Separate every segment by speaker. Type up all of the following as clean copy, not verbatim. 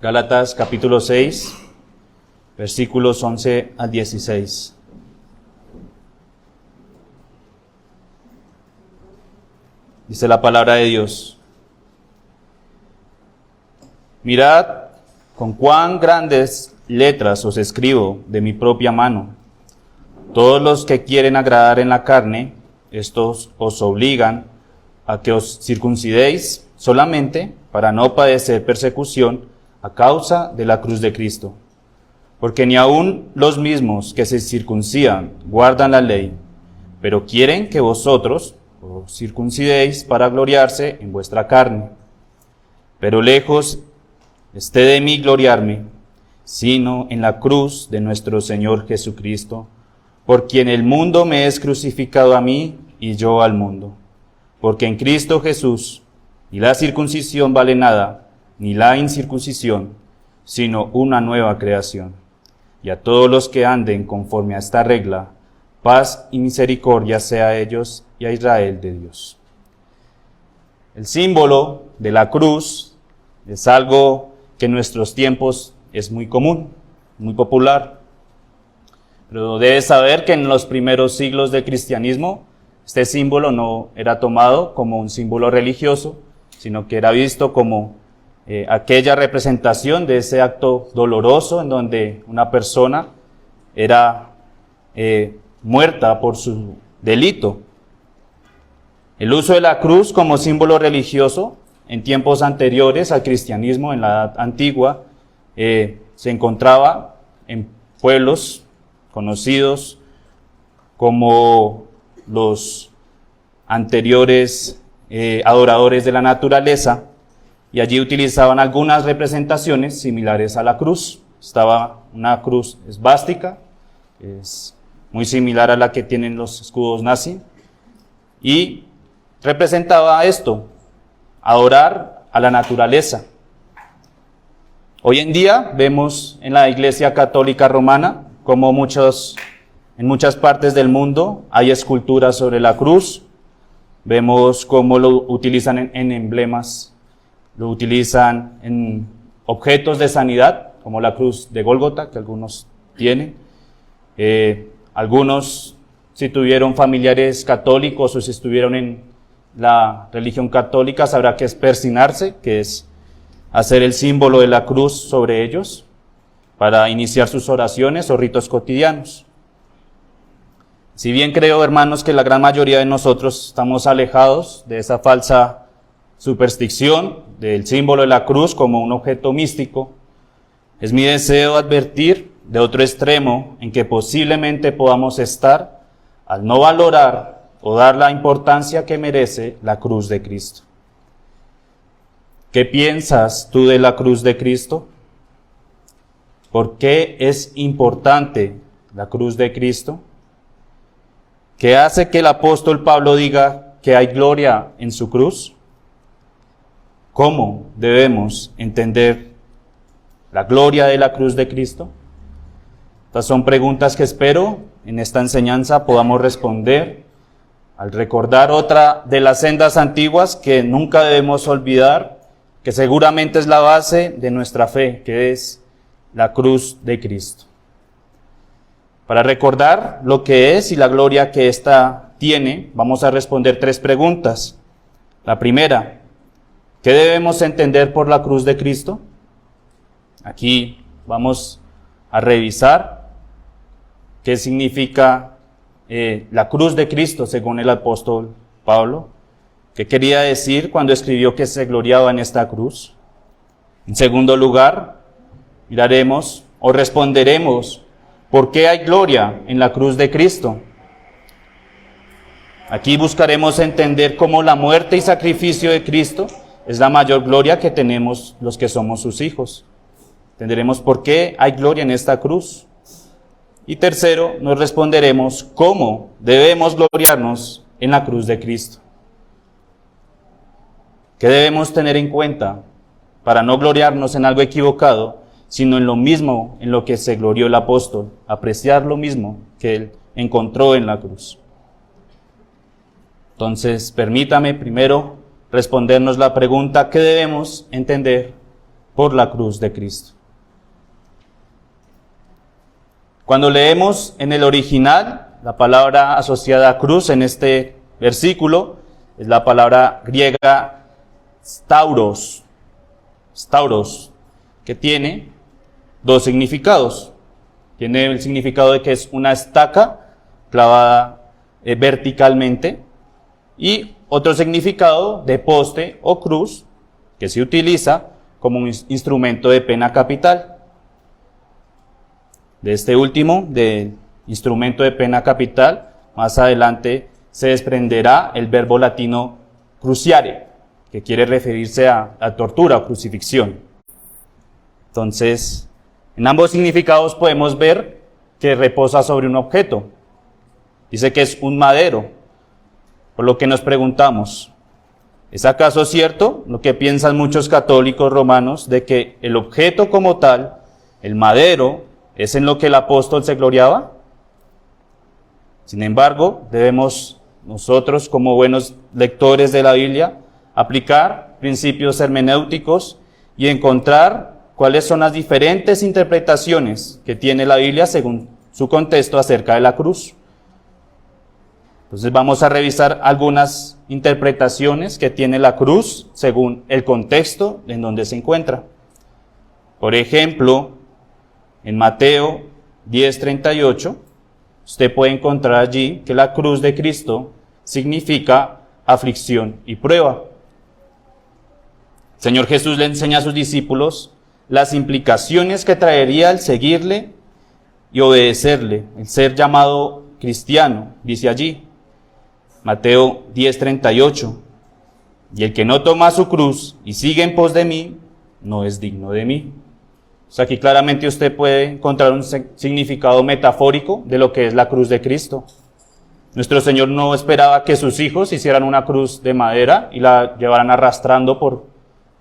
Speaker 1: Gálatas capítulo 6, versículos 11 al 16. Dice la palabra de Dios: Mirad con cuán grandes letras os escribo de mi propia mano. Todos los que quieren agradar en la carne, estos os obligan a que os circuncidéis solamente para no padecer persecución a causa de la cruz de Cristo. Porque ni aun los mismos que se circuncidan guardan la ley, pero quieren que vosotros os circuncidéis para gloriarse en vuestra carne. Pero lejos esté de mí gloriarme, sino en la cruz de nuestro Señor Jesucristo, por quien el mundo me es crucificado a mí y yo al mundo. Porque en Cristo Jesús ni la circuncisión vale nada, ni la incircuncisión, sino una nueva creación. Y a todos los que anden conforme a esta regla, paz y misericordia sea a ellos y a Israel de Dios. El símbolo de la cruz es algo que en nuestros tiempos es muy común, muy popular. Pero debes saber que en los primeros siglos del cristianismo, este símbolo no era tomado como un símbolo religioso, sino que era visto como aquella representación de ese acto doloroso en donde una persona era muerta por su delito. El uso de la cruz como símbolo religioso en tiempos anteriores al cristianismo, en la Edad Antigua, se encontraba en pueblos conocidos como los anteriores adoradores de la naturaleza, y allí utilizaban algunas representaciones similares a la cruz. Estaba una cruz esvástica, es muy similar a la que tienen los escudos nazi, y representaba esto, adorar a la naturaleza. Hoy en día vemos en la Iglesia Católica Romana como en muchas partes del mundo hay esculturas sobre la cruz. Vemos cómo lo utilizan en emblemas, lo utilizan en objetos de sanidad, como la cruz de Gólgota, que algunos tienen. Algunos, si tuvieron familiares católicos o si estuvieron en la religión católica, sabrá que es persinarse, que es hacer el símbolo de la cruz sobre ellos para iniciar sus oraciones o ritos cotidianos. Si bien creo, hermanos, que la gran mayoría de nosotros estamos alejados de esa falsa superstición del símbolo de la cruz como un objeto místico, es mi deseo advertir de otro extremo en que posiblemente podamos estar al no valorar o dar la importancia que merece la cruz de Cristo. ¿Qué piensas tú de la cruz de Cristo? ¿Por qué es importante la cruz de Cristo? ¿Qué hace que el apóstol Pablo diga que hay gloria en su cruz? ¿Cómo debemos entender la gloria de la cruz de Cristo? Estas son preguntas que espero en esta enseñanza podamos responder al recordar otra de las sendas antiguas que nunca debemos olvidar, que seguramente es la base de nuestra fe, que es la cruz de Cristo. Para recordar lo que es y la gloria que ésta tiene, vamos a responder 3 preguntas. La primera: ¿qué debemos entender por la cruz de Cristo? Aquí vamos a revisar qué significa la cruz de Cristo según el apóstol Pablo. ¿Qué quería decir cuando escribió que se gloriaba en esta cruz? En segundo lugar, miraremos o responderemos ¿por qué hay gloria en la cruz de Cristo? Aquí buscaremos entender cómo la muerte y sacrificio de Cristo es la mayor gloria que tenemos los que somos sus hijos. Entenderemos por qué hay gloria en esta cruz. Y tercero, nos responderemos cómo debemos gloriarnos en la cruz de Cristo. ¿Qué debemos tener en cuenta para no gloriarnos en algo equivocado, sino en lo mismo en lo que se glorió el apóstol, apreciar lo mismo que él encontró en la cruz? Entonces, permítame primero respondernos la pregunta: ¿qué debemos entender por la cruz de Cristo. Cuando leemos en el original, la palabra asociada a cruz en este versículo es la palabra griega stauros, que tiene dos significados. Tiene el significado de que es una estaca clavada verticalmente, y otro significado de poste o cruz que se utiliza como un instrumento de pena capital. De este último, del instrumento de pena capital, más adelante se desprenderá el verbo latino cruciare, que quiere referirse a tortura o crucifixión. Entonces, en ambos significados podemos ver que reposa sobre un objeto. Dice que es un madero, por lo que nos preguntamos, ¿es acaso cierto lo que piensan muchos católicos romanos de que el objeto como tal, el madero, es en lo que el apóstol se gloriaba? Sin embargo, debemos nosotros, como buenos lectores de la Biblia, aplicar principios hermenéuticos y encontrar cuáles son las diferentes interpretaciones que tiene la Biblia según su contexto acerca de la cruz. Entonces vamos a revisar algunas interpretaciones que tiene la cruz según el contexto en donde se encuentra. Por ejemplo, en Mateo 10:38, usted puede encontrar allí que la cruz de Cristo significa aflicción y prueba. El Señor Jesús le enseña a sus discípulos las implicaciones que traería el seguirle y obedecerle, el ser llamado cristiano, dice allí, Mateo 10:38, y el que no toma su cruz y sigue en pos de mí, no es digno de mí. O sea, aquí claramente usted puede encontrar un significado metafórico de lo que es la cruz de Cristo. Nuestro Señor no esperaba que sus hijos hicieran una cruz de madera y la llevaran arrastrando por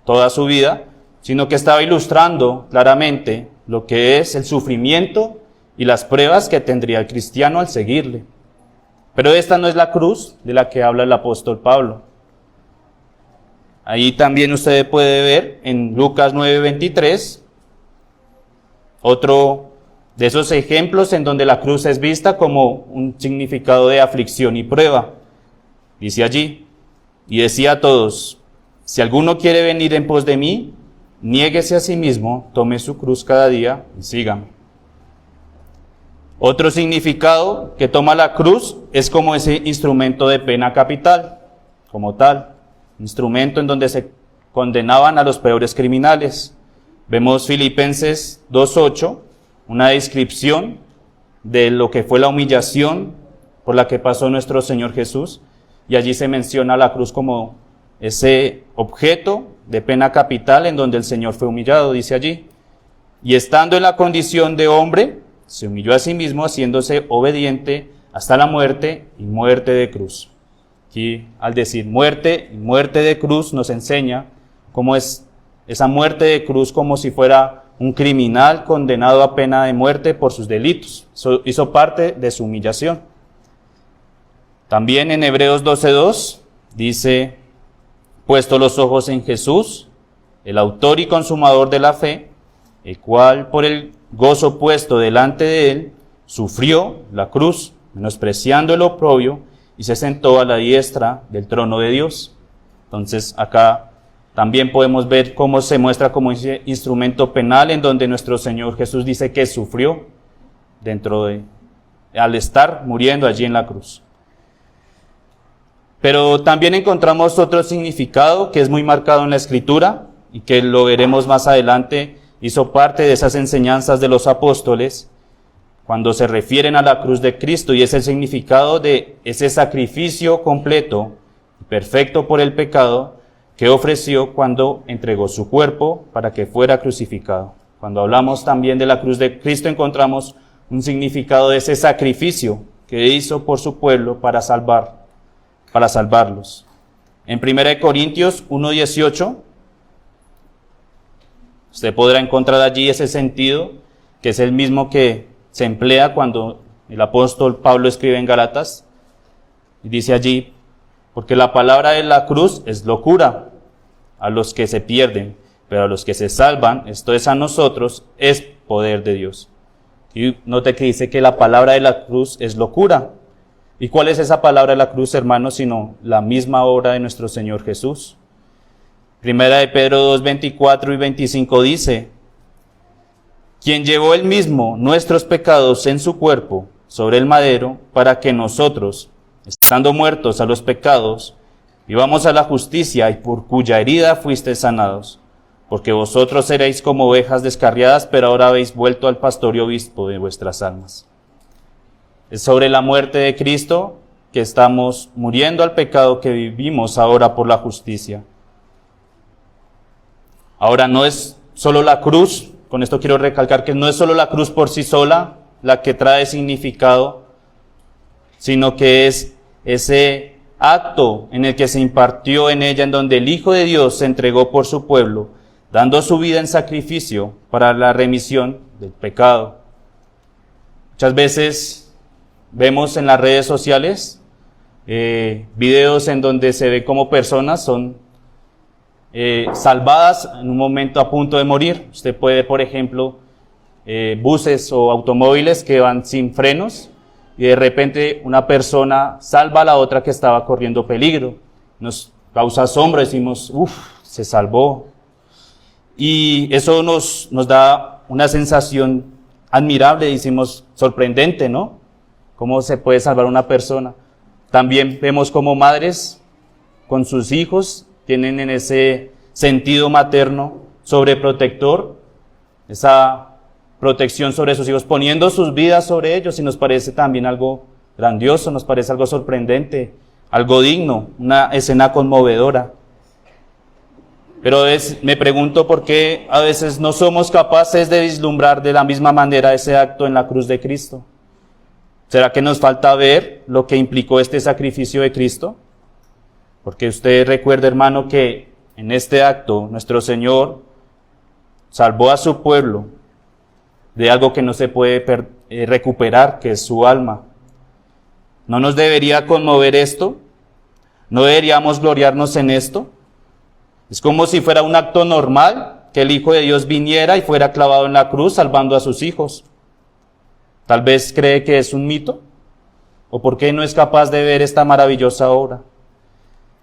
Speaker 1: toda su vida, sino que estaba ilustrando claramente lo que es el sufrimiento y las pruebas que tendría el cristiano al seguirle. Pero esta no es la cruz de la que habla el apóstol Pablo. Ahí también usted puede ver en Lucas 9:23, otro de esos ejemplos en donde la cruz es vista como un significado de aflicción y prueba. Dice allí, y decía a todos, si alguno quiere venir en pos de mí, niéguese a sí mismo, tome su cruz cada día y sígame. Otro significado que toma la cruz es como ese instrumento de pena capital, como tal, instrumento en donde se condenaban a los peores criminales. Vemos Filipenses 2:8, una descripción de lo que fue la humillación por la que pasó nuestro Señor Jesús, y allí se menciona la cruz como ese objeto de pena capital en donde el Señor fue humillado, dice allí. Y estando en la condición de hombre, se humilló a sí mismo, haciéndose obediente hasta la muerte y muerte de cruz. Aquí, al decir muerte y muerte de cruz, nos enseña cómo es esa muerte de cruz, como si fuera un criminal condenado a pena de muerte por sus delitos. Eso hizo parte de su humillación. También en Hebreos 12:2 dice, puesto los ojos en Jesús, el autor y consumador de la fe, el cual por el gozo puesto delante de él, sufrió la cruz, menospreciando el oprobio, y se sentó a la diestra del trono de Dios. Entonces acá también podemos ver cómo se muestra como ese instrumento penal en donde nuestro Señor Jesús dice que sufrió al estar muriendo allí en la cruz. Pero también encontramos otro significado que es muy marcado en la Escritura y que lo veremos más adelante, hizo parte de esas enseñanzas de los apóstoles cuando se refieren a la cruz de Cristo, y es el significado de ese sacrificio completo y perfecto por el pecado que ofreció cuando entregó su cuerpo para que fuera crucificado. Cuando hablamos también de la cruz de Cristo, encontramos un significado de ese sacrificio que hizo por su pueblo para salvarlos. En 1 Corintios 1:18, usted podrá encontrar allí ese sentido, que es el mismo que se emplea cuando el apóstol Pablo escribe en Gálatas, y dice allí, porque la palabra de la cruz es locura a los que se pierden, pero a los que se salvan, esto es a nosotros, es poder de Dios. Y note que dice que la palabra de la cruz es locura. ¿Y cuál es esa palabra de la cruz, hermanos, sino la misma obra de nuestro Señor Jesús? Primera de Pedro 2, 24 y 25 dice: quien llevó él mismo nuestros pecados en su cuerpo sobre el madero, para que nosotros, estando muertos a los pecados, vivamos a la justicia, y por cuya herida fuisteis sanados. Porque vosotros erais como ovejas descarriadas, pero ahora habéis vuelto al pastor y obispo de vuestras almas. Es sobre la muerte de Cristo que estamos muriendo al pecado, que vivimos ahora por la justicia. Ahora no es solo la cruz, con esto quiero recalcar que no es solo la cruz por sí sola la que trae significado, sino que es ese acto en el que se impartió en ella, en donde el Hijo de Dios se entregó por su pueblo, dando su vida en sacrificio para la remisión del pecado. Muchas veces vemos en las redes sociales videos en donde se ve cómo personas son salvadas en un momento a punto de morir. Usted puede, por ejemplo, buses o automóviles que van sin frenos y de repente una persona salva a la otra que estaba corriendo peligro. Nos causa asombro, decimos, se salvó. Y eso nos da una sensación admirable, decimos, sorprendente, ¿no? ¿Cómo se puede salvar una persona? También vemos como madres con sus hijos tienen en ese sentido materno sobreprotector, esa protección sobre sus hijos, poniendo sus vidas sobre ellos, y nos parece también algo grandioso, nos parece algo sorprendente, algo digno, una escena conmovedora. Pero me pregunto por qué a veces no somos capaces de vislumbrar de la misma manera ese acto en la cruz de Cristo. ¿Será que nos falta ver lo que implicó este sacrificio de Cristo? Porque usted recuerda, hermano, que en este acto nuestro Señor salvó a su pueblo de algo que no se puede recuperar, que es su alma. ¿No nos debería conmover esto? ¿No deberíamos gloriarnos en esto? Es como si fuera un acto normal que el Hijo de Dios viniera y fuera clavado en la cruz salvando a sus hijos. Tal vez cree que es un mito, o por qué no es capaz de ver esta maravillosa obra.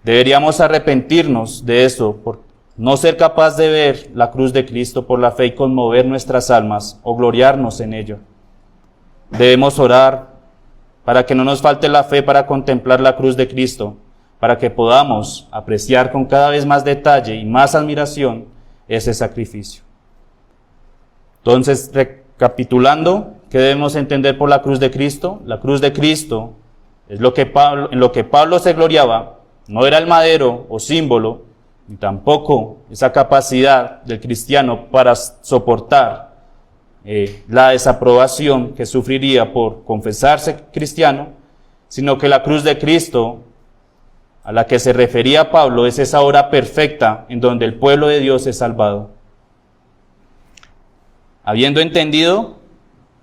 Speaker 1: Deberíamos arrepentirnos de eso, por no ser capaz de ver la cruz de Cristo por la fe y conmover nuestras almas o gloriarnos en ello. Debemos orar para que no nos falte la fe para contemplar la cruz de Cristo, para que podamos apreciar con cada vez más detalle y más admiración ese sacrificio. Entonces, recapitulando, ¿qué debemos entender por la cruz de Cristo? La cruz de Cristo es en lo que Pablo se gloriaba. No era el madero o símbolo, ni tampoco esa capacidad del cristiano para soportar la desaprobación que sufriría por confesarse cristiano, sino que la cruz de Cristo a la que se refería Pablo es esa obra perfecta en donde el pueblo de Dios es salvado. Habiendo entendido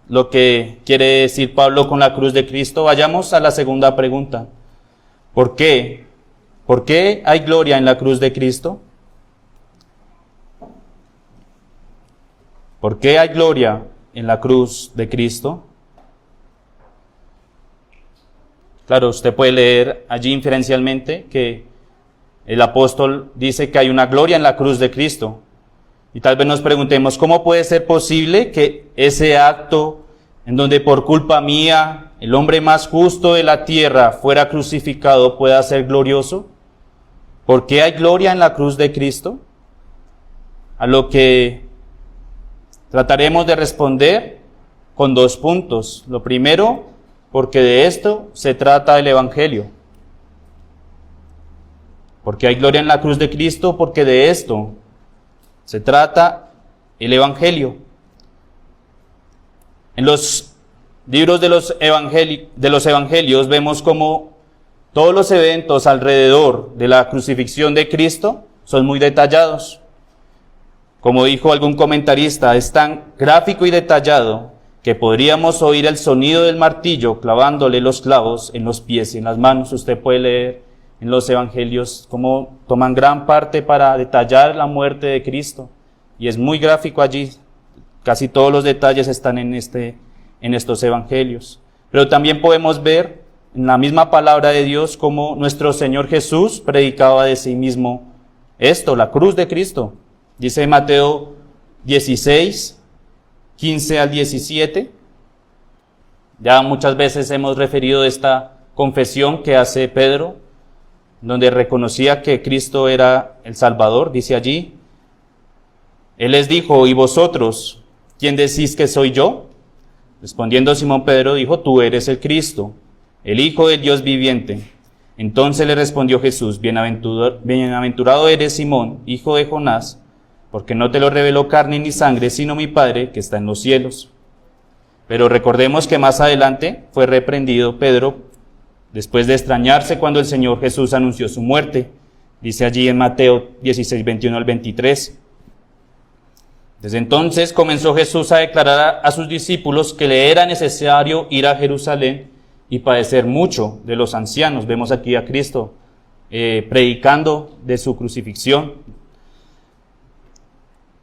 Speaker 1: lo que quiere decir Pablo con la cruz de Cristo, vayamos a la segunda pregunta. ¿Por qué? ¿Por qué hay gloria en la cruz de Cristo? ¿Por qué hay gloria en la cruz de Cristo? Claro, usted puede leer allí inferencialmente que el apóstol dice que hay una gloria en la cruz de Cristo. Y tal vez nos preguntemos, ¿cómo puede ser posible que ese acto en donde por culpa mía el hombre más justo de la tierra fuera crucificado pueda ser glorioso? ¿Por qué hay gloria en la cruz de Cristo? A lo que trataremos de responder con 2 puntos. Lo primero, porque de esto se trata el Evangelio. Porque hay gloria en la cruz de Cristo, porque de esto se trata el Evangelio. En los libros de los evangelios vemos como todos los eventos alrededor de la crucifixión de Cristo son muy detallados. Como dijo algún comentarista, es tan gráfico y detallado que podríamos oír el sonido del martillo clavándole los clavos en los pies y en las manos. Usted puede leer en los evangelios cómo toman gran parte para detallar la muerte de Cristo. y es muy gráfico allí. Casi todos los detalles están en estos evangelios. Pero también podemos ver en la misma palabra de Dios cómo nuestro Señor Jesús predicaba de sí mismo esto, la cruz de Cristo. Dice Mateo 16, 15 al 17. Ya muchas veces hemos referido esta confesión que hace Pedro, donde reconocía que Cristo era el Salvador. Dice allí, Él les dijo: ¿y vosotros, quién decís que soy yo? Respondiendo Simón Pedro dijo: tú eres el Cristo, el Hijo del Dios viviente. Entonces le respondió Jesús: bienaventurado eres, Simón, hijo de Jonás, porque no te lo reveló carne ni sangre, sino mi Padre que está en los cielos. Pero recordemos que más adelante fue reprendido Pedro después de extrañarse cuando el Señor Jesús anunció su muerte. Dice allí en Mateo 16, 21 al 23. Desde entonces comenzó Jesús a declarar a sus discípulos que le era necesario ir a Jerusalén y padecer mucho de los ancianos. Vemos aquí a Cristo predicando de su crucifixión,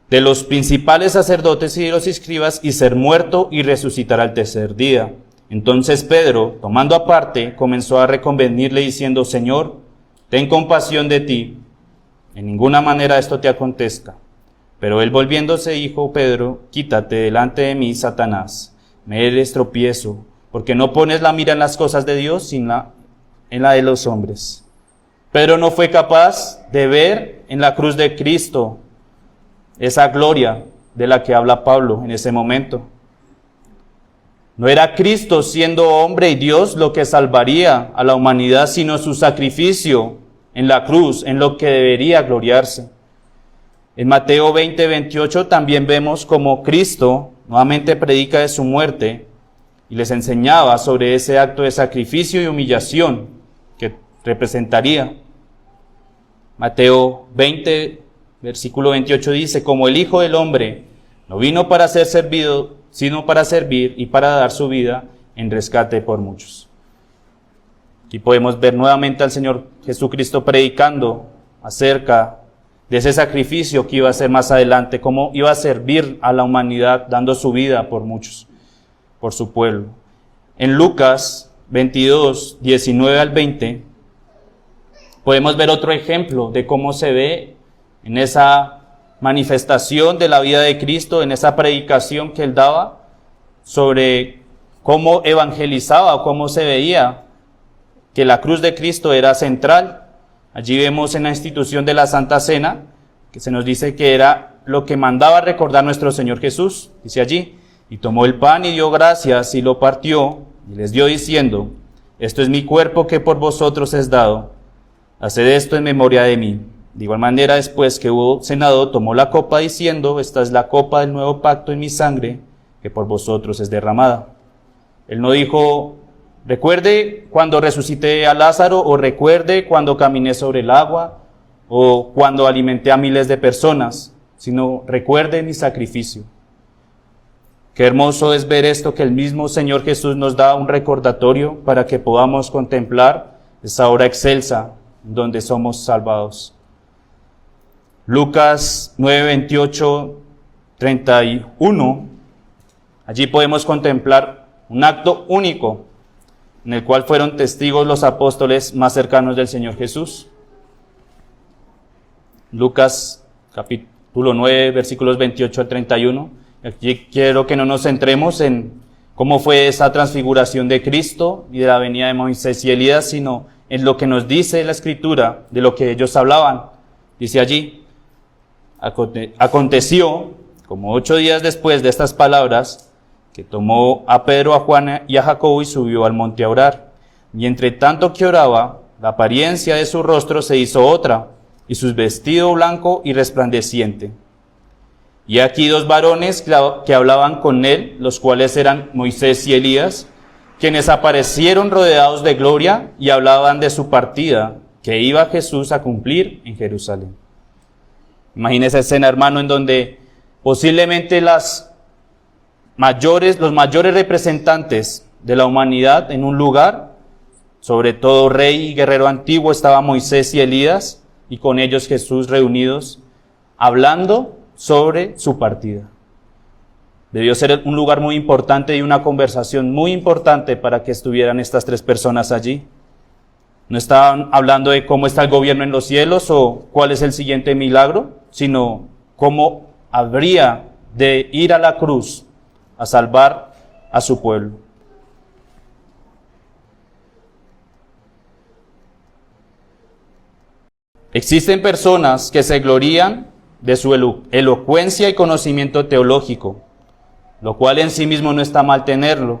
Speaker 1: de los principales sacerdotes y de los escribas, y ser muerto y resucitar al tercer día. Entonces Pedro, tomando aparte, comenzó a reconvenirle diciendo: Señor, ten compasión de ti, en ninguna manera esto te acontezca. Pero él volviéndose dijo: Pedro, quítate delante de mí, Satanás, me eres tropiezo, porque no pones la mira en las cosas de Dios, sino en la de los hombres. Pedro no fue capaz de ver en la cruz de Cristo esa gloria de la que habla Pablo en ese momento. No era Cristo siendo hombre y Dios lo que salvaría a la humanidad, sino su sacrificio en la cruz, en lo que debería gloriarse. En Mateo 20, 28 también vemos como Cristo nuevamente predica de su muerte y les enseñaba sobre ese acto de sacrificio y humillación que representaría. Mateo 20, versículo 28 dice: como el Hijo del Hombre no vino para ser servido, sino para servir y para dar su vida en rescate por muchos. Aquí podemos ver nuevamente al Señor Jesucristo predicando acerca de ese sacrificio que iba a hacer más adelante, cómo iba a servir a la humanidad dando su vida por muchos, por su pueblo. En Lucas 22, 19 al 20, podemos ver otro ejemplo de cómo se ve en esa manifestación de la vida de Cristo, en esa predicación que Él daba sobre cómo evangelizaba o cómo se veía que la cruz de Cristo era central. Allí vemos en la institución de la Santa Cena que se nos dice que era lo que mandaba recordar nuestro Señor Jesús. Dice allí: y tomó el pan y dio gracias y lo partió y les dio diciendo: esto es mi cuerpo que por vosotros es dado, haced esto en memoria de mí. De igual manera, después que hubo cenado, tomó la copa diciendo: esta es la copa del nuevo pacto en mi sangre, que por vosotros es derramada. Él no dijo: recuerde cuando resucité a Lázaro, o recuerde cuando caminé sobre el agua, o cuando alimenté a miles de personas, sino recuerde mi sacrificio. Qué hermoso es ver esto, que el mismo Señor Jesús nos da un recordatorio para que podamos contemplar esa obra excelsa donde somos salvados. Lucas 9, 28, 31, allí podemos contemplar un acto único en el cual fueron testigos los apóstoles más cercanos del Señor Jesús. Lucas capítulo 9, versículos 28 al 31. Aquí quiero que no nos centremos en cómo fue esa transfiguración de Cristo y de la venida de Moisés y Elías, sino en lo que nos dice la Escritura de lo que ellos hablaban. Dice allí: aconteció, como 8 días después de estas palabras, que tomó a Pedro, a Juan y a Jacobo y subió al monte a orar. Y entre tanto que oraba, la apariencia de su rostro se hizo otra, y su vestido blanco y resplandeciente. Y aquí 2 varones que hablaban con él, los cuales eran Moisés y Elías, quienes aparecieron rodeados de gloria y hablaban de su partida, que iba Jesús a cumplir en Jerusalén. Imagínese esa escena, hermano, en donde posiblemente los mayores representantes de la humanidad en un lugar, sobre todo rey y guerrero antiguo, estaba Moisés y Elías, y con ellos Jesús reunidos, hablando sobre su partida. Debió ser un lugar muy importante y una conversación muy importante para que estuvieran estas tres personas allí. No estaban hablando de cómo está el gobierno en los cielos o cuál es el siguiente milagro, sino cómo habría de ir a la cruz a salvar a su pueblo. Existen personas que se glorían de su elocuencia y conocimiento teológico, lo cual en sí mismo no está mal tenerlo,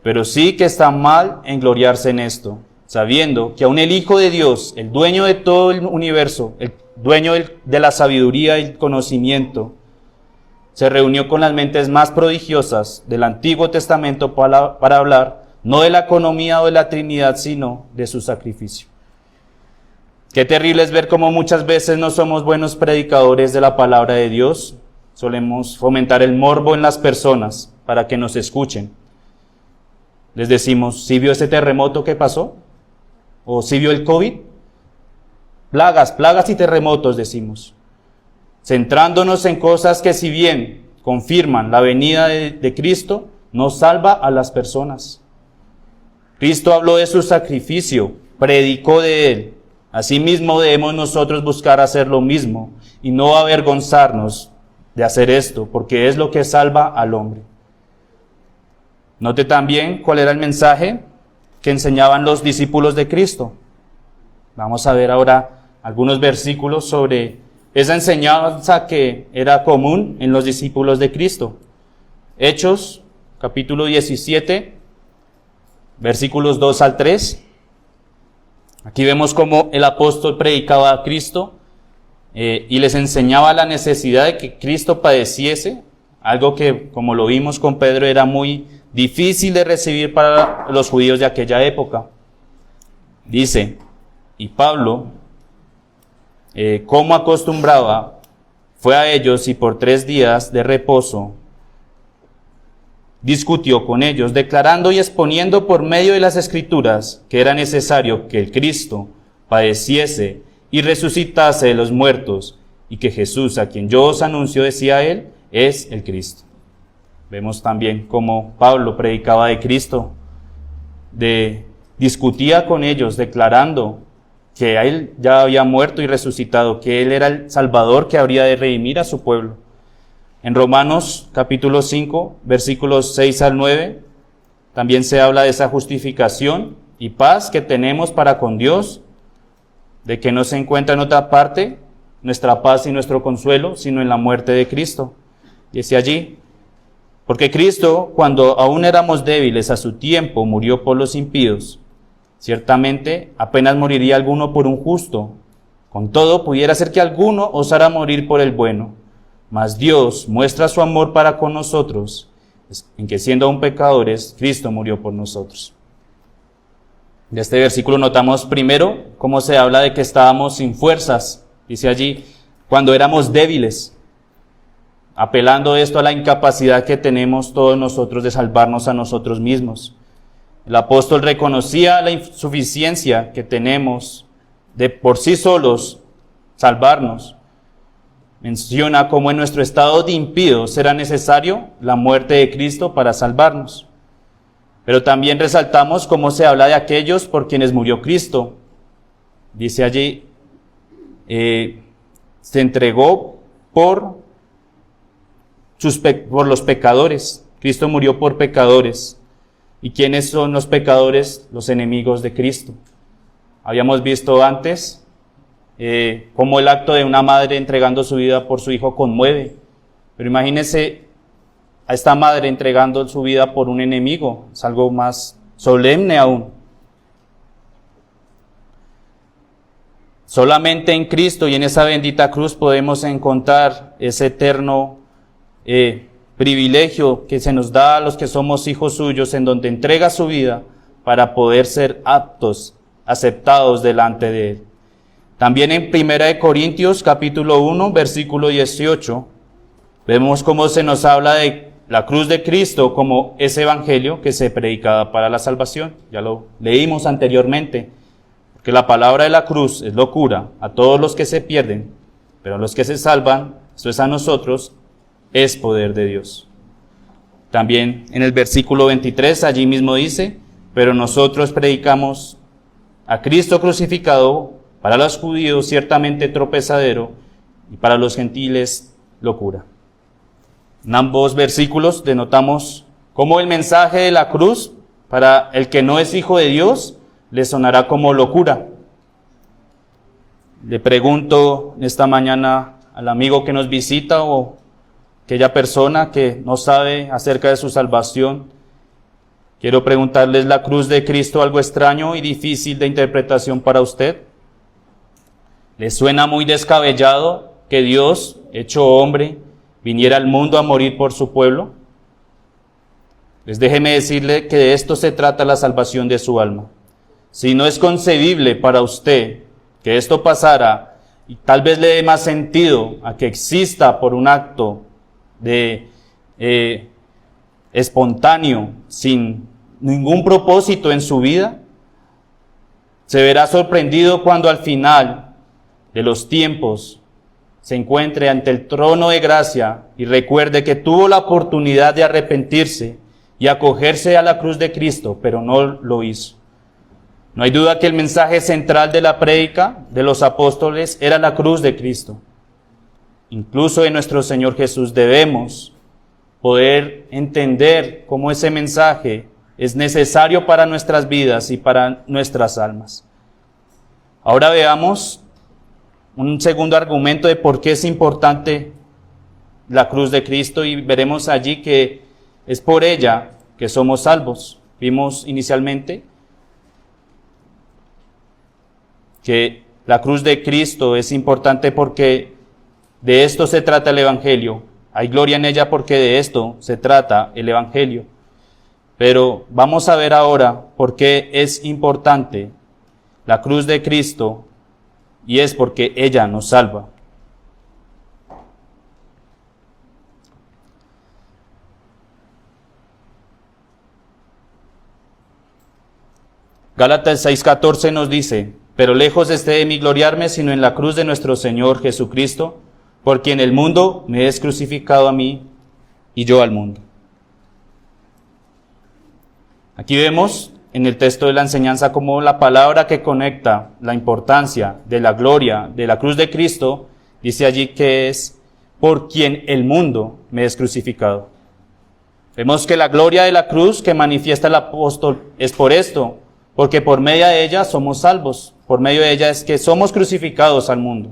Speaker 1: pero sí que está mal engloriarse en esto, sabiendo que aun el Hijo de Dios, el dueño de todo el universo, el dueño de la sabiduría y el conocimiento, se reunió con las mentes más prodigiosas del Antiguo Testamento para hablar no de la economía o de la Trinidad, sino de su sacrificio. Qué terrible es ver cómo muchas veces no somos buenos predicadores de la palabra de Dios. Solemos fomentar el morbo en las personas para que nos escuchen. Les decimos, ¿sí vio ese terremoto que pasó? ¿O sí vio el COVID? Plagas y terremotos, decimos. Centrándonos en cosas que, si bien confirman la venida de Cristo, no salva a las personas. Cristo habló de su sacrificio, predicó de él. Asimismo debemos nosotros buscar hacer lo mismo y no avergonzarnos de hacer esto, porque es lo que salva al hombre. Note también cuál era el mensaje que enseñaban los discípulos de Cristo. Vamos a ver ahora algunos versículos sobre esa enseñanza que era común en los discípulos de Cristo. Hechos, capítulo 17, versículos 2 al 3. Aquí vemos cómo el apóstol predicaba a Cristo y les enseñaba la necesidad de que Cristo padeciese, algo que, como lo vimos con Pedro, era muy difícil de recibir para los judíos de aquella época. Dice, y Pablo, como acostumbraba, fue a ellos y por 3 días de reposo discutió con ellos, declarando y exponiendo por medio de las Escrituras que era necesario que el Cristo padeciese y resucitase de los muertos, y que Jesús, a quien yo os anuncio, decía él, es el Cristo. Vemos también cómo Pablo predicaba de Cristo, discutía con ellos, declarando que él ya había muerto y resucitado, que él era el Salvador que habría de redimir a su pueblo. En Romanos capítulo 5, versículos 6 al 9, también se habla de esa justificación y paz que tenemos para con Dios, de que no se encuentra en otra parte nuestra paz y nuestro consuelo, sino en la muerte de Cristo. Dice allí, porque Cristo, cuando aún éramos débiles a su tiempo, murió por los impíos. Ciertamente, apenas moriría alguno por un justo. Con todo, pudiera ser que alguno osara morir por el bueno. Mas Dios muestra su amor para con nosotros, en que siendo aún pecadores, Cristo murió por nosotros. De este versículo notamos primero cómo se habla de que estábamos sin fuerzas. Dice allí, cuando éramos débiles, apelando esto a la incapacidad que tenemos todos nosotros de salvarnos a nosotros mismos. El apóstol reconocía la insuficiencia que tenemos de por sí solos salvarnos. Menciona cómo en nuestro estado de impíos será necesario la muerte de Cristo para salvarnos. Pero también resaltamos cómo se habla de aquellos por quienes murió Cristo. Dice allí, se entregó por los pecadores. Cristo murió por pecadores. ¿Y quiénes son los pecadores? Los enemigos de Cristo. Habíamos visto antes cómo el acto de una madre entregando su vida por su hijo conmueve. Pero imagínense a esta madre entregando su vida por un enemigo. Es algo más solemne aún. Solamente en Cristo y en esa bendita cruz podemos encontrar ese eterno privilegio que se nos da a los que somos hijos suyos, en donde entrega su vida para poder ser aptos, aceptados delante de él. También en 1 Corintios capítulo 1, versículo 18, vemos cómo se nos habla de la cruz de Cristo como ese evangelio que se predicaba para la salvación. Ya lo leímos anteriormente, porque la palabra de la cruz es locura a todos los que se pierden, pero a los que se salvan esto es a nosotros, es poder de Dios. También en el versículo 23 allí mismo dice, pero nosotros predicamos a Cristo crucificado, para los judíos ciertamente tropezadero y para los gentiles locura. En ambos versículos denotamos cómo el mensaje de la cruz para el que no es hijo de Dios le sonará como locura. Le pregunto esta mañana al amigo que nos visita o aquella persona que no sabe acerca de su salvación, quiero preguntarles, ¿la cruz de Cristo algo extraño y difícil de interpretación para usted? ¿Le suena muy descabellado que Dios, hecho hombre, viniera al mundo a morir por su pueblo? Pues déjeme decirle que de esto se trata la salvación de su alma. Si no es concebible para usted que esto pasara, y tal vez le dé más sentido a que exista por un acto de espontáneo, sin ningún propósito en su vida, se verá sorprendido cuando al final de los tiempos se encuentre ante el trono de gracia y recuerde que tuvo la oportunidad de arrepentirse y acogerse a la cruz de Cristo, pero no lo hizo. No hay duda que el mensaje central de la prédica de los apóstoles era la cruz de Cristo. Incluso en nuestro Señor Jesús debemos poder entender cómo ese mensaje es necesario para nuestras vidas y para nuestras almas. Ahora veamos un segundo argumento de por qué es importante la cruz de Cristo y veremos allí que es por ella que somos salvos. Vimos inicialmente que la cruz de Cristo es importante porque de esto se trata el Evangelio. Hay gloria en ella porque de esto se trata el Evangelio. Pero vamos a ver ahora por qué es importante la cruz de Cristo, y es porque ella nos salva. Gálatas 6:14 nos dice, pero lejos esté de mí gloriarme, sino en la cruz de nuestro Señor Jesucristo, por quien el mundo me es crucificado a mí y yo al mundo. Aquí vemos en el texto de la enseñanza como la palabra que conecta la importancia de la gloria de la cruz de Cristo, dice allí que es por quien el mundo me es crucificado. Vemos que la gloria de la cruz que manifiesta el apóstol es por esto, porque por medio de ella somos salvos, por medio de ella es que somos crucificados al mundo.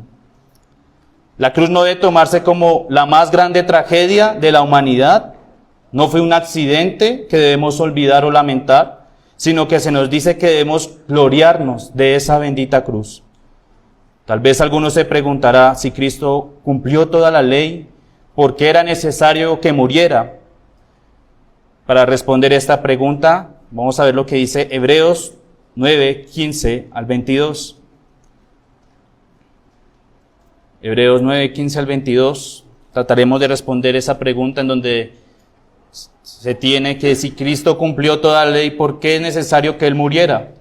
Speaker 1: La cruz no debe tomarse como la más grande tragedia de la humanidad, no fue un accidente que debemos olvidar o lamentar, sino que se nos dice que debemos gloriarnos de esa bendita cruz. Tal vez alguno se preguntará si Cristo cumplió toda la ley, ¿por qué era necesario que muriera? Para responder esta pregunta, vamos a ver lo que dice Hebreos 9:15 al 22. Hebreos 9:15 al 22. Trataremos de responder esa pregunta en donde se tiene que si Cristo cumplió toda la ley, ¿por qué es necesario que Él muriera?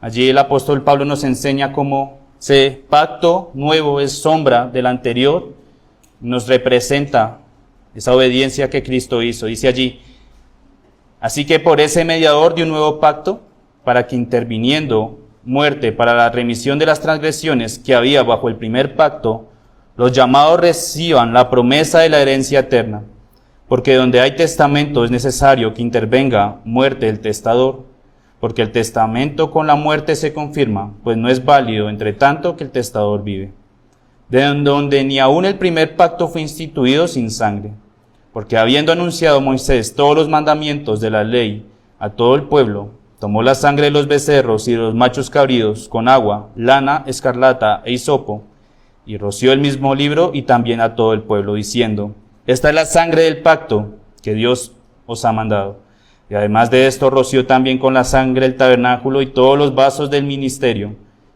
Speaker 1: Allí el apóstol Pablo nos enseña cómo ese pacto nuevo es sombra del anterior, nos representa esa obediencia que Cristo hizo. Dice allí, así que por ese mediador de un nuevo pacto, para que interviniendo muerte para la remisión de las transgresiones que había bajo el primer pacto, los llamados reciban la promesa de la herencia eterna. Porque donde hay testamento es necesario que intervenga muerte del testador, porque el testamento con la muerte se confirma, pues no es válido entre tanto que el testador vive. De donde ni aun el primer pacto fue instituido sin sangre, porque habiendo anunciado Moisés todos los mandamientos de la ley a todo el pueblo, tomó la sangre de los becerros y de los machos cabríos con agua, lana, escarlata e hisopo, y roció el mismo libro y también a todo el pueblo, diciendo, esta es la sangre del pacto que Dios os ha mandado. Y además de esto roció también con la sangre el tabernáculo y todos los vasos del ministerio,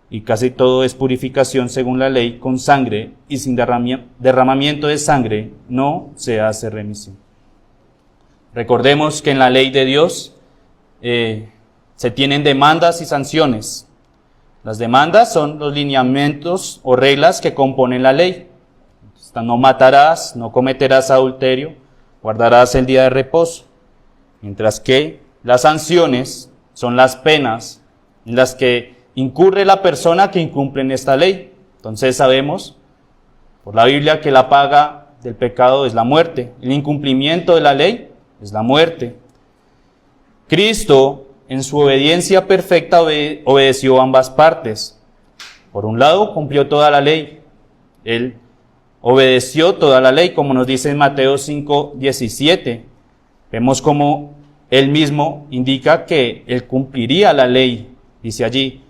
Speaker 1: y casi todo es purificación según la ley, con sangre, y sin derramamiento de sangre no se hace remisión. Recordemos que en la ley de Dios se tienen demandas y sanciones. Las demandas son los lineamientos o reglas que componen la ley. No matarás, no cometerás adulterio, guardarás el día de reposo. Mientras que las sanciones son las penas en las que incurre la persona que incumple en esta ley. Entonces sabemos por la Biblia que la paga del pecado es la muerte. El incumplimiento de la ley es la muerte. Cristo, en su obediencia perfecta, obedeció ambas partes. Por un lado, cumplió toda la ley. Él obedeció toda la ley, como nos dice en Mateo 5:17. Vemos como él mismo indica que él cumpliría la ley. Dice allí,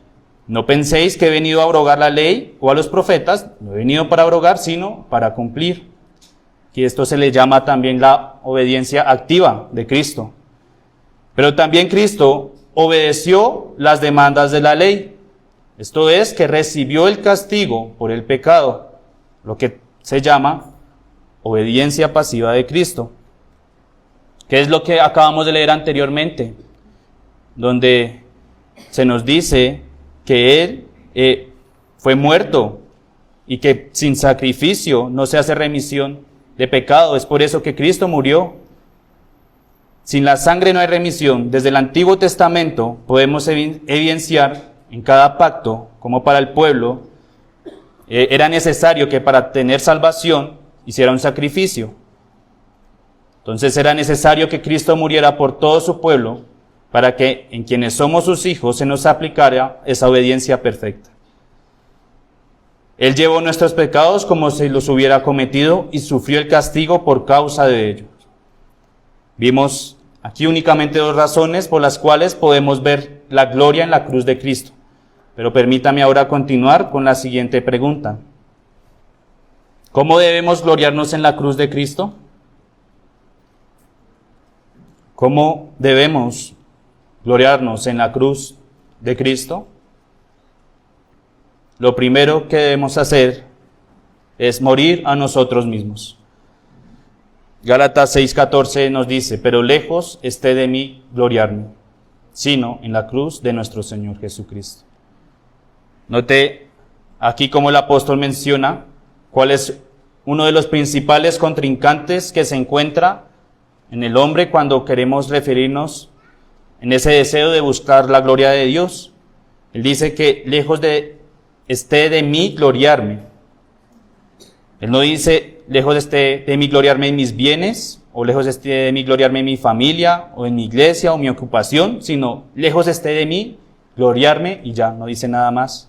Speaker 1: no penséis que he venido a abrogar la ley o a los profetas, no he venido para abrogar, sino para cumplir. Y esto se le llama también la obediencia activa de Cristo. Pero también Cristo obedeció las demandas de la ley. Esto es, que recibió el castigo por el pecado, lo que se llama obediencia pasiva de Cristo. ¿Qué es lo que acabamos de leer anteriormente? Donde se nos dice que Él fue muerto y que sin sacrificio no se hace remisión de pecado. Es por eso que Cristo murió. Sin la sangre no hay remisión. Desde el Antiguo Testamento podemos evidenciar en cada pacto, como para el pueblo, era necesario que para tener salvación hiciera un sacrificio. Entonces era necesario que Cristo muriera por todo su pueblo, para que en quienes somos sus hijos se nos aplicara esa obediencia perfecta. Él llevó nuestros pecados como si los hubiera cometido y sufrió el castigo por causa de ellos. Vimos aquí únicamente dos razones por las cuales podemos ver la gloria en la cruz de Cristo. Pero permítame ahora continuar con la siguiente pregunta. ¿Cómo debemos gloriarnos en la cruz de Cristo? ¿Cómo debemos gloriarnos en la cruz de Cristo? Lo primero que debemos hacer es morir a nosotros mismos. Gálatas 6:14 nos dice, pero lejos esté de mí gloriarme, sino en la cruz de nuestro Señor Jesucristo. Note aquí como el apóstol menciona cuál es uno de los principales contrincantes que se encuentra en el hombre cuando queremos referirnos en ese deseo de buscar la gloria de Dios. Él dice que lejos esté de mí gloriarme. Él no dice lejos esté de mí gloriarme en mis bienes, o lejos esté de mí gloriarme en mi familia, o en mi iglesia, o mi ocupación, sino lejos esté de mí gloriarme y ya, no dice nada más.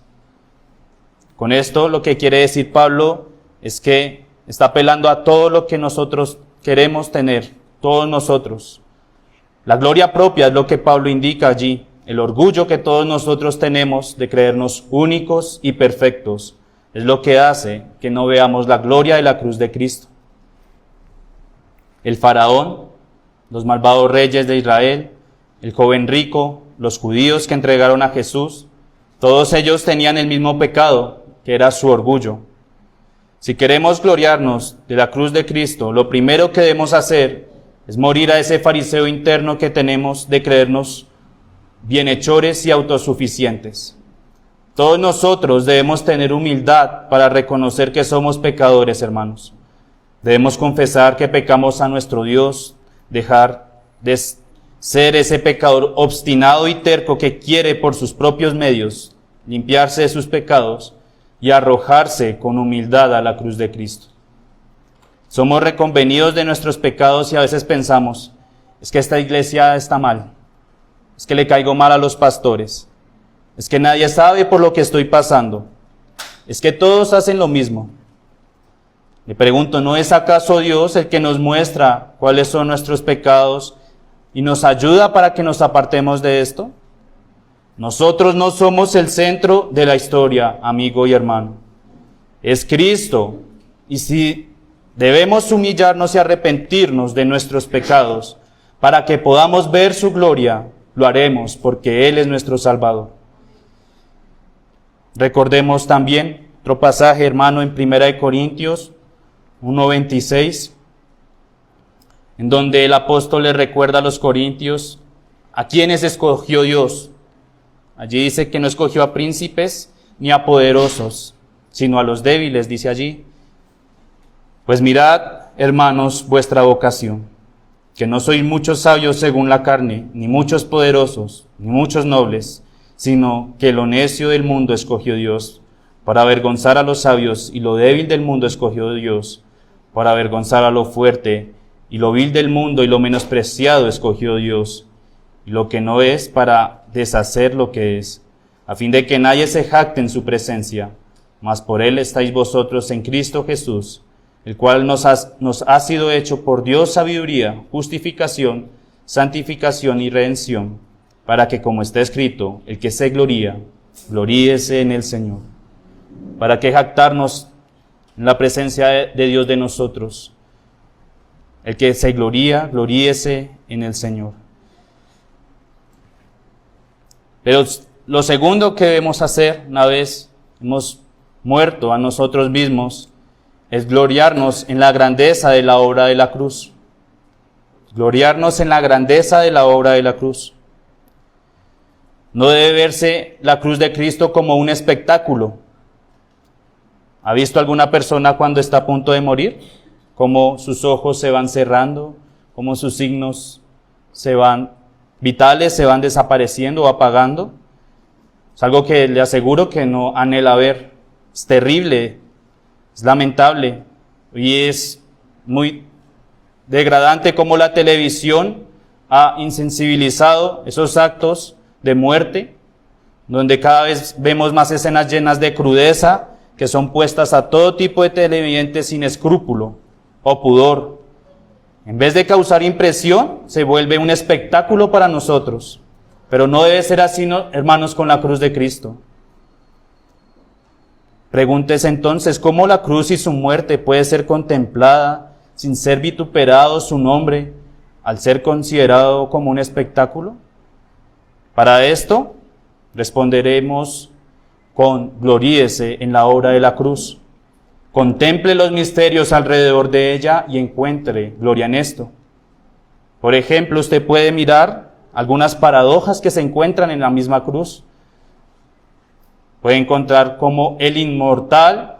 Speaker 1: Con esto lo que quiere decir Pablo es que está apelando a todo lo que nosotros queremos tener, todos nosotros. La gloria propia es lo que Pablo indica allí, el orgullo que todos nosotros tenemos de creernos únicos y perfectos, es lo que hace que no veamos la gloria de la cruz de Cristo. El faraón, los malvados reyes de Israel, el joven rico, los judíos que entregaron a Jesús, todos ellos tenían el mismo pecado, que era su orgullo. Si queremos gloriarnos de la cruz de Cristo, lo primero que debemos hacer es morir a ese fariseo interno que tenemos de creernos bienhechores y autosuficientes. Todos nosotros debemos tener humildad para reconocer que somos pecadores, hermanos. Debemos confesar que pecamos a nuestro Dios, dejar de ser ese pecador obstinado y terco que quiere por sus propios medios limpiarse de sus pecados y arrojarse con humildad a la cruz de Cristo. Somos reconvenidos de nuestros pecados y a veces pensamos, es que esta iglesia está mal, es que le caigo mal a los pastores, es que nadie sabe por lo que estoy pasando, es que todos hacen lo mismo. Le pregunto, ¿no es acaso Dios el que nos muestra cuáles son nuestros pecados y nos ayuda para que nos apartemos de esto? Nosotros no somos el centro de la historia, amigo y hermano. Es Cristo. Y si debemos humillarnos y arrepentirnos de nuestros pecados para que podamos ver su gloria, lo haremos porque Él es nuestro Salvador. Recordemos también otro pasaje, hermano, en 1 Corintios 1:26, en donde el apóstol le recuerda a los corintios a quienes escogió Dios. Allí dice que no escogió a príncipes ni a poderosos, sino a los débiles, dice allí. Pues mirad, hermanos, vuestra vocación, que no sois muchos sabios según la carne, ni muchos poderosos, ni muchos nobles, sino que lo necio del mundo escogió Dios para avergonzar a los sabios, y lo débil del mundo escogió Dios para avergonzar a lo fuerte, y lo vil del mundo y lo menospreciado escogió Dios, y lo que no es para deshacer lo que es, a fin de que nadie se jacte en su presencia, mas por él estáis vosotros en Cristo Jesús, el cual nos ha sido hecho por Dios sabiduría, justificación, santificación y redención, para que, como está escrito, el que se gloría, gloríese en el Señor. ¿Para qué jactarnos en la presencia de Dios de nosotros? El que se gloría, gloríese en el Señor. Pero lo segundo que debemos hacer, una vez hemos muerto a nosotros mismos, es gloriarnos en la grandeza de la obra de la cruz. Gloriarnos en la grandeza de la obra de la cruz. No debe verse la cruz de Cristo como un espectáculo. ¿Ha visto alguna persona cuando está a punto de morir? Cómo sus ojos se van cerrando, cómo sus signos vitales se van desapareciendo o apagando. Es algo que le aseguro que no anhela ver. Es terrible, es lamentable y es muy degradante cómo la televisión ha insensibilizado esos actos de muerte, donde cada vez vemos más escenas llenas de crudeza que son puestas a todo tipo de televidentes sin escrúpulo o pudor. En vez de causar impresión, se vuelve un espectáculo para nosotros. Pero no debe ser así, ¿no, hermanos, con la cruz de Cristo? Pregúntese entonces, ¿cómo la cruz y su muerte puede ser contemplada sin ser vituperado su nombre al ser considerado como un espectáculo? Para esto responderemos con gloríese en la obra de la cruz. Contemple los misterios alrededor de ella y encuentre gloria en esto. Por ejemplo, usted puede mirar algunas paradojas que se encuentran en la misma cruz. Puede encontrar cómo el inmortal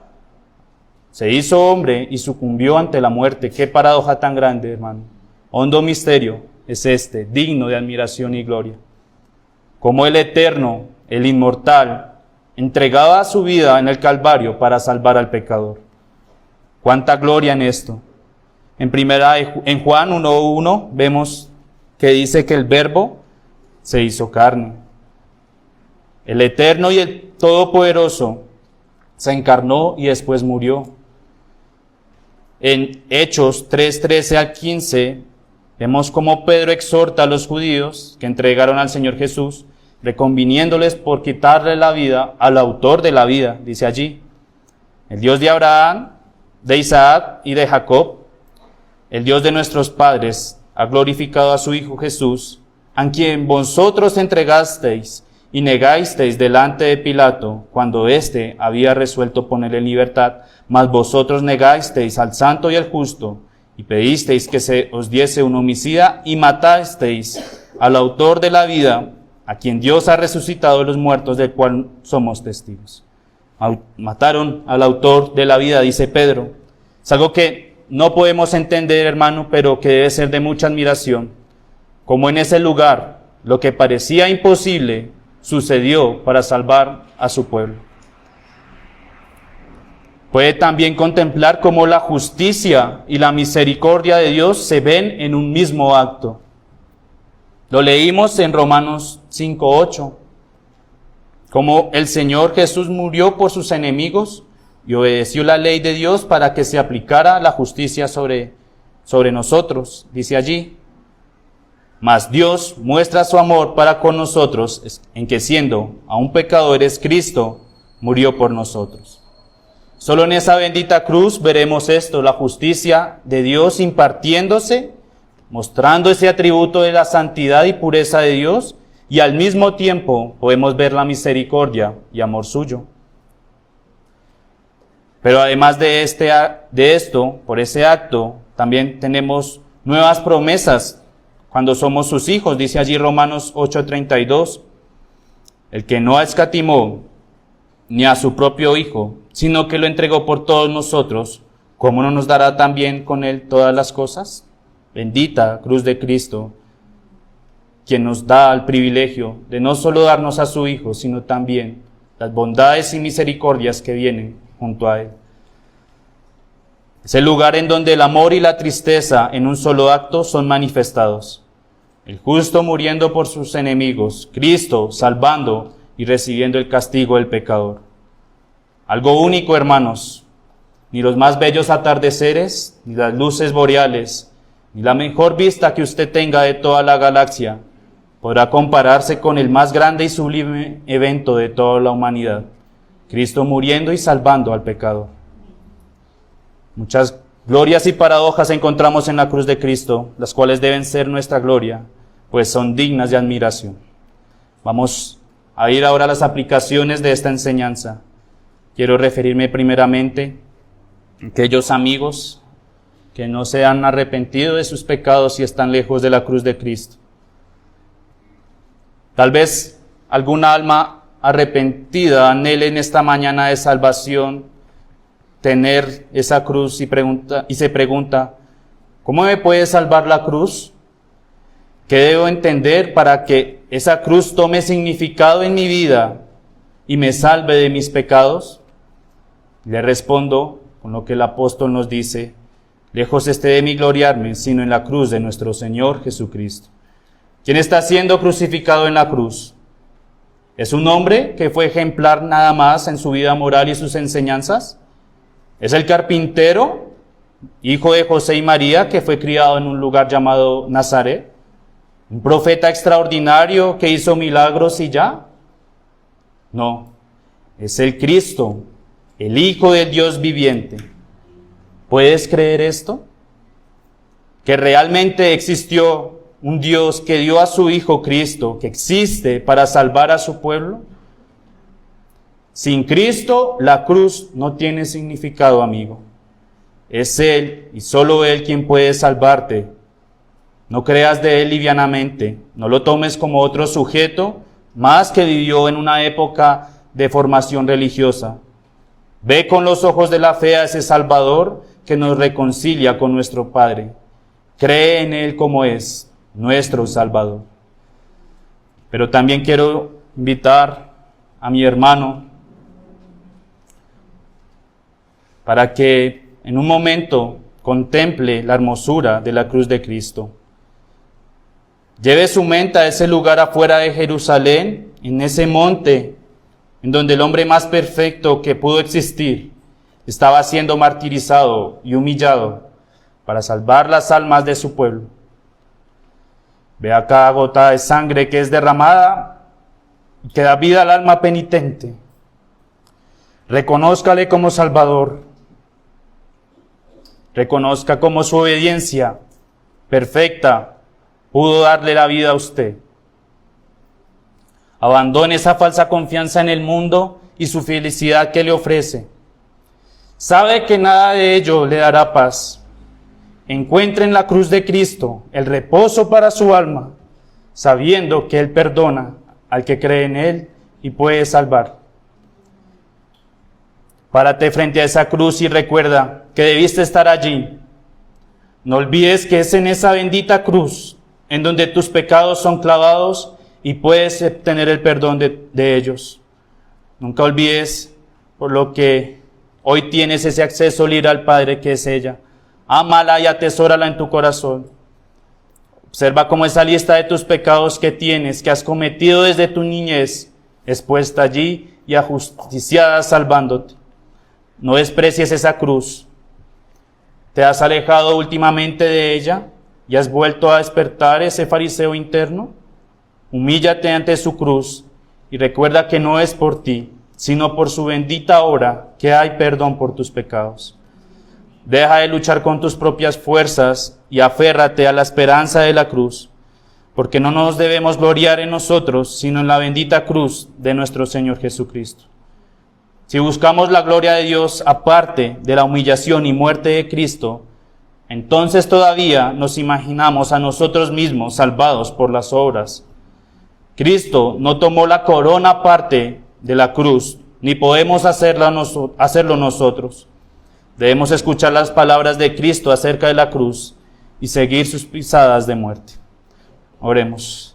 Speaker 1: se hizo hombre y sucumbió ante la muerte. Qué paradoja tan grande, hermano. Hondo misterio es este, digno de admiración y gloria. Como el eterno, el inmortal, entregaba su vida en el Calvario para salvar al pecador. Cuánta gloria en esto. En Juan 1:1 vemos que dice que el Verbo se hizo carne. El Eterno y el Todopoderoso se encarnó y después murió. En Hechos 3:13 al 15 vemos cómo Pedro exhorta a los judíos que entregaron al Señor Jesús, reconviniéndoles por quitarle la vida al autor de la vida, dice allí. El Dios de Abraham, de Isaac y de Jacob, el Dios de nuestros padres, ha glorificado a su Hijo Jesús, a quien vosotros entregasteis y negasteis delante de Pilato, cuando éste había resuelto ponerle en libertad, mas vosotros negasteis al santo y al justo, y pedisteis que se os diese un homicida, y matasteis al autor de la vida, a quien Dios ha resucitado de los muertos, del cual somos testigos. Mataron al autor de la vida, dice Pedro. Es algo que no podemos entender, hermano, pero que debe ser de mucha admiración. Como en ese lugar, lo que parecía imposible sucedió para salvar a su pueblo. Puede también contemplar cómo la justicia y la misericordia de Dios se ven en un mismo acto. Lo leímos en Romanos 5:8, como el Señor Jesús murió por sus enemigos y obedeció la ley de Dios para que se aplicara la justicia sobre nosotros, dice allí. Mas Dios muestra su amor para con nosotros en que, siendo aún pecadores, Cristo murió por nosotros. Solo en esa bendita cruz veremos esto, la justicia de Dios impartiéndose, mostrando ese atributo de la santidad y pureza de Dios, y al mismo tiempo podemos ver la misericordia y amor suyo. Pero además de esto, por ese acto, también tenemos nuevas promesas cuando somos sus hijos, dice allí Romanos 8:32, el que no escatimó ni a su propio Hijo, sino que lo entregó por todos nosotros, ¿cómo no nos dará también con Él todas las cosas? Bendita cruz de Cristo, quien nos da el privilegio de no solo darnos a su Hijo, sino también las bondades y misericordias que vienen junto a Él. Es el lugar en donde el amor y la tristeza en un solo acto son manifestados. El justo muriendo por sus enemigos, Cristo salvando y recibiendo el castigo del pecador. Algo único, hermanos, ni los más bellos atardeceres, ni las luces boreales, ni la mejor vista que usted tenga de toda la galaxia podrá compararse con el más grande y sublime evento de toda la humanidad, Cristo muriendo y salvando al pecador. Muchas glorias y paradojas encontramos en la cruz de Cristo, las cuales deben ser nuestra gloria, pues son dignas de admiración. Vamos a ir ahora a las aplicaciones de esta enseñanza. Quiero referirme primeramente a aquellos amigos que no se han arrepentido de sus pecados y están lejos de la cruz de Cristo. Tal vez alguna alma arrepentida anhele en esta mañana de salvación tener esa cruz y se pregunta, ¿cómo me puede salvar la cruz? ¿Qué debo entender para que esa cruz tome significado en mi vida y me salve de mis pecados? Le respondo con lo que el apóstol nos dice, lejos esté de mí gloriarme, sino en la cruz de nuestro Señor Jesucristo. ¿Quién está siendo crucificado en la cruz? ¿Es un hombre que fue ejemplar nada más en su vida moral y sus enseñanzas? ¿Es el carpintero, hijo de José y María, que fue criado en un lugar llamado Nazaret? ¿Un profeta extraordinario que hizo milagros y ya? No, es el Cristo, el Hijo del Dios viviente. ¿Puedes creer esto? ¿Que realmente existió un Dios que dio a su Hijo Cristo, que existe para salvar a su pueblo? Sin Cristo, la cruz no tiene significado, amigo. Es Él y solo Él quien puede salvarte. No creas de Él livianamente, no lo tomes como otro sujeto, más que vivió en una época de formación religiosa. Ve con los ojos de la fe a ese Salvador que nos reconcilia con nuestro Padre. Cree en Él como es, nuestro Salvador. Pero también quiero invitar a mi hermano para que en un momento contemple la hermosura de la cruz de Cristo. Lleve su mente a ese lugar afuera de Jerusalén, en ese monte, en donde el hombre más perfecto que pudo existir estaba siendo martirizado y humillado para salvar las almas de su pueblo. Vea cada gota de sangre que es derramada y que da vida al alma penitente. Reconózcale como Salvador. Reconozca cómo su obediencia perfecta pudo darle la vida a usted. Abandone esa falsa confianza en el mundo y su felicidad que le ofrece. Sabe que nada de ello le dará paz. Encuentre en la cruz de Cristo el reposo para su alma, sabiendo que Él perdona al que cree en Él y puede salvar. Párate frente a esa cruz y recuerda que debiste estar allí. No olvides que es en esa bendita cruz en donde tus pecados son clavados y puedes obtener el perdón de ellos. Nunca olvides por lo que hoy tienes ese acceso libre al Padre que es ella. Ámala y atesórala en tu corazón. Observa cómo esa lista de tus pecados que tienes, que has cometido desde tu niñez, es puesta allí y ajusticiada salvándote. No desprecies esa cruz. ¿Te has alejado últimamente de ella y has vuelto a despertar ese fariseo interno? Humíllate ante su cruz y recuerda que no es por ti, sino por su bendita obra que hay perdón por tus pecados. Deja de luchar con tus propias fuerzas y aférrate a la esperanza de la cruz, porque no nos debemos gloriar en nosotros, sino en la bendita cruz de nuestro Señor Jesucristo. Si buscamos la gloria de Dios aparte de la humillación y muerte de Cristo, entonces todavía nos imaginamos a nosotros mismos salvados por las obras. Cristo no tomó la corona aparte de la cruz, ni podemos hacerlo nosotros. Debemos escuchar las palabras de Cristo acerca de la cruz y seguir sus pisadas de muerte. Oremos.